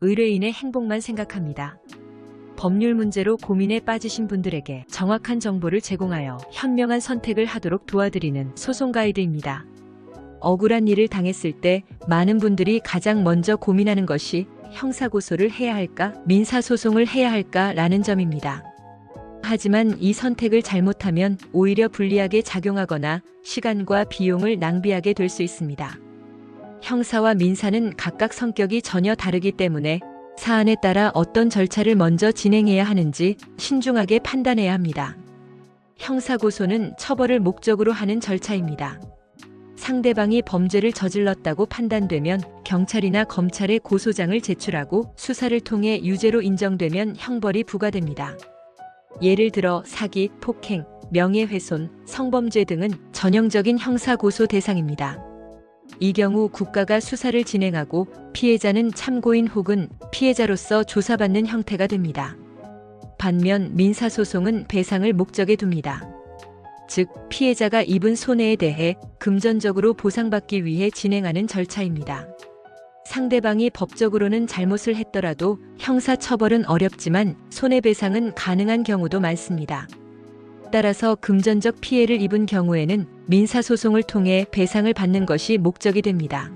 의뢰인의 행복만 생각합니다. 법률 문제로 고민에 빠지신 분들에게 정확한 정보를 제공하여 현명한 선택을 하도록 도와드리는 소송 가이드입니다. 억울한 일을 당했을 때 많은 분들이 가장 먼저 고민하는 것이 형사고소를 해야 할까, 민사소송을 해야 할까 라는 점입니다. 하지만 이 선택을 잘못하면 오히려 불리하게 작용하거나 시간과 비용을 낭비하게 될 수 있습니다. 형사와 민사는 각각 성격이 전혀 다르기 때문에 사안에 따라 어떤 절차를 먼저 진행해야 하는지 신중하게 판단해야 합니다. 형사고소는 처벌을 목적으로 하는 절차입니다. 상대방이 범죄를 저질렀다고 판단되면 경찰이나 검찰에 고소장을 제출하고 수사를 통해 유죄로 인정되면 형벌이 부과됩니다. 예를 들어 사기, 폭행, 명예훼손, 성범죄 등은 전형적인 형사고소 대상입니다. 이 경우 국가가 수사를 진행하고 피해자는 참고인 혹은 피해자로서 조사받는 형태가 됩니다. 반면 민사소송은 배상을 목적에 둡니다. 즉, 피해자가 입은 손해에 대해 금전적으로 보상받기 위해 진행하는 절차입니다. 상대방이 법적으로는 잘못을 했더라도 형사처벌은 어렵지만 손해배상은 가능한 경우도 많습니다. 따라서 금전적 피해를 입은 경우에는 민사소송을 통해 배상을 받는 것이 목적이 됩니다.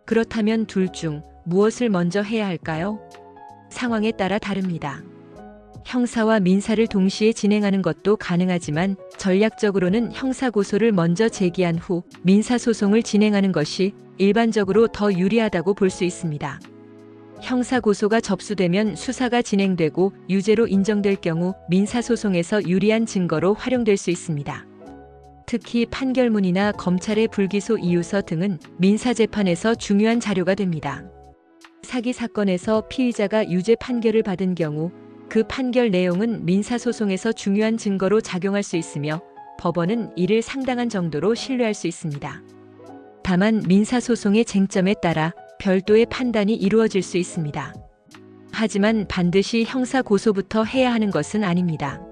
그렇다면 둘 중 무엇을 먼저 해야 할까요? 상황에 따라 다릅니다. 형사와 민사를 동시에 진행하는 것도 가능하지만 전략적으로는 형사고소를 먼저 제기한 후 민사소송을 진행하는 것이 일반적으로 더 유리하다고 볼 수 있습니다. 형사고소가 접수되면 수사가 진행되고 유죄로 인정될 경우 민사소송에서 유리한 증거로 활용될 수 있습니다. 특히 판결문이나 검찰의 불기소 이유서 등은 민사재판에서 중요한 자료가 됩니다. 사기 사건에서 피의자가 유죄 판결을 받은 경우 그 판결 내용은 민사소송에서 중요한 증거로 작용할 수 있으며 법원은 이를 상당한 정도로 신뢰할 수 있습니다. 다만 민사소송의 쟁점에 따라 별도의 판단이 이루어질 수 있습니다. 하지만 반드시 형사고소부터 해야 하는 것은 아닙니다.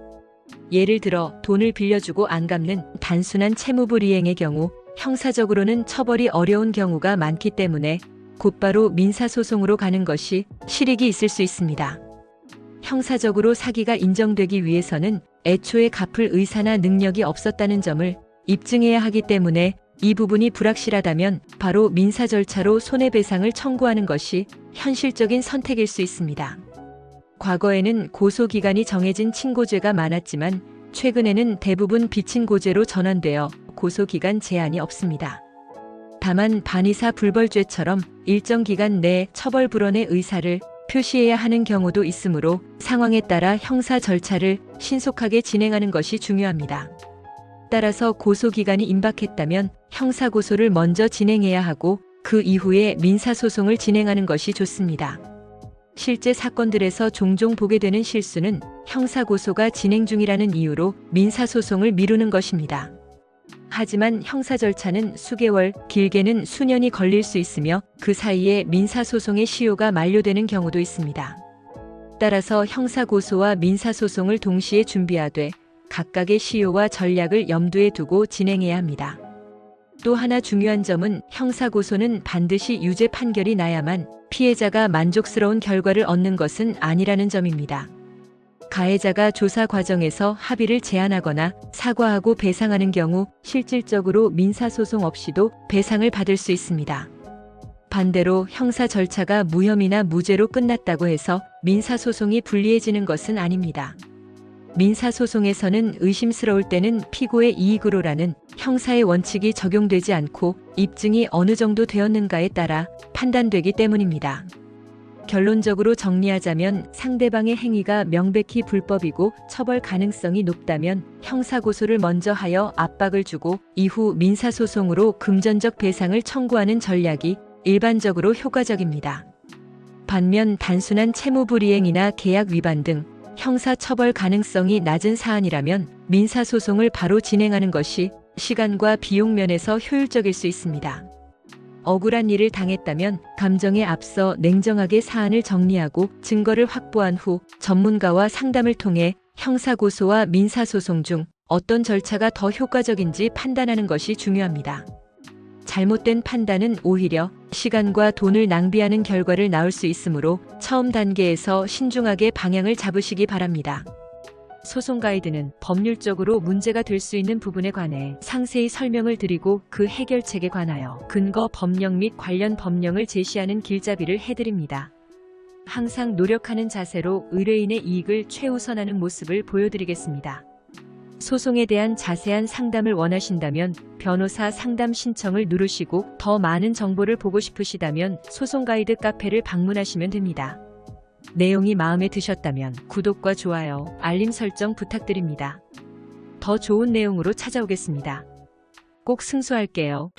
예를 들어 돈을 빌려주고 안 갚는 단순한 채무불이행의 경우 형사적으로는 처벌이 어려운 경우가 많기 때문에 곧바로 민사소송으로 가는 것이 실익이 있을 수 있습니다. 형사적으로 사기가 인정되기 위해서는 애초에 갚을 의사나 능력이 없었다는 점을 입증해야 하기 때문에 이 부분이 불확실하다면 바로 민사 절차로 손해배상을 청구하는 것이 현실적인 선택일 수 있습니다. 과거에는 고소기간이 정해진 친고죄가 많았지만 최근에는 대부분 비친고죄로 전환되어 고소기간 제한이 없습니다. 다만 반의사 불벌죄처럼 일정 기간 내에 처벌 불원의 의사를 표시해야 하는 경우도 있으므로 상황에 따라 형사 절차를 신속하게 진행하는 것이 중요합니다. 따라서 고소기간이 임박했다면 형사고소를 먼저 진행해야 하고 그 이후에 민사소송을 진행하는 것이 좋습니다. 실제 사건들에서 종종 보게 되는 실수는 형사고소가 진행 중이라는 이유로 민사소송을 미루는 것입니다. 하지만 형사 절차는 수개월, 길게는 수년이 걸릴 수 있으며 그 사이에 민사소송의 시효가 만료되는 경우도 있습니다. 따라서 형사고소와 민사소송을 동시에 준비하되 각각의 시효와 전략을 염두에 두고 진행해야 합니다. 또 하나 중요한 점은 형사고소는 반드시 유죄 판결이 나야만 피해자가 만족스러운 결과를 얻는 것은 아니라는 점입니다. 가해자가 조사 과정에서 합의를 제안하거나 사과하고 배상하는 경우 실질적으로 민사소송 없이도 배상을 받을 수 있습니다. 반대로 형사 절차가 무혐의나 무죄로 끝났다고 해서 민사소송이 불리해지는 것은 아닙니다. 민사소송에서는 의심스러울 때는 피고의 이익으로라는 형사의 원칙이 적용되지 않고 입증이 어느 정도 되었는가에 따라 판단되기 때문입니다. 결론적으로 정리하자면 상대방의 행위가 명백히 불법이고 처벌 가능성이 높다면 형사고소를 먼저 하여 압박을 주고 이후 민사소송으로 금전적 배상을 청구하는 전략이 일반적으로 효과적입니다. 반면 단순한 채무불이행이나 계약 위반 등 형사처벌 가능성이 낮은 사안이라면 민사소송을 바로 진행하는 것이 시간과 비용 면에서 효율적일 수 있습니다. 억울한 일을 당했다면 감정에 앞서 냉정하게 사안을 정리하고 증거를 확보한 후 전문가와 상담을 통해 형사고소와 민사소송 중 어떤 절차가 더 효과적인지 판단하는 것이 중요합니다. 잘못된 판단은 오히려 시간과 돈을 낭비하는 결과를 낳을 수 있으므로 처음 단계에서 신중하게 방향을 잡으시기 바랍니다. 소송 가이드는 법률적으로 문제가 될 수 있는 부분에 관해 상세히 설명을 드리고 그 해결책에 관하여 근거 법령 및 관련 법령을 제시하는 길잡이를 해드립니다. 항상 노력하는 자세로 의뢰인의 이익을 최우선하는 모습을 보여드리겠습니다. 소송에 대한 자세한 상담을 원하신다면 변호사 상담 신청을 누르시고 더 많은 정보를 보고 싶으시다면 소송 가이드 카페를 방문하시면 됩니다. 내용이 마음에 드셨다면 구독과 좋아요, 알림 설정 부탁드립니다. 더 좋은 내용으로 찾아오겠습니다. 꼭 승소할게요.